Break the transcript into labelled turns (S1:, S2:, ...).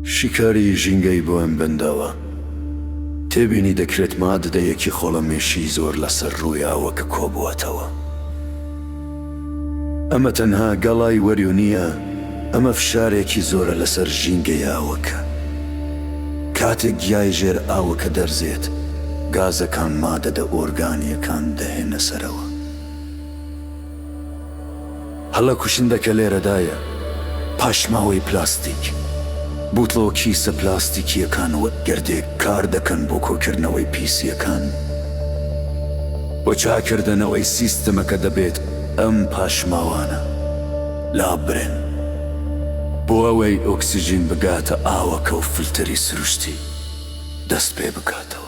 S1: شیکاری ژینگەی بۆ ئەم بەنداوە تێبینی دەکرێت ماددەیەکی خۆڵەمێشی زۆر لەسەر ڕووی ئاوەکە کۆبووەتەوە. ئەمە تەنها گەڵای وەریو نییە، ئەمە فشارێکی زۆرە لەسەر ژینگەی ئاوەکە. کاتێک گیای ژێر ئاوەکە دەرزێت، گازەکان مادەدە ئۆرگانیەکان دەهێنە سەرەوە. هەڵە کوشندەکە لێرەدایە، پاشماوەی پلاستیک. بوتڵۆ کیسە پلاستیکیەکان وەک گەردێک کار دەکەن بۆ کۆکردنەوەی پیسیەکان. بۆ چاکردنەوەی سیستەمەکە دەبێت ئەم پاشماوانە لابرێن بۆ ئەوەی ئۆکسیژین بگاتە ئاوەکە و فلتەری سروشتی دەست پێ بکاتەوە.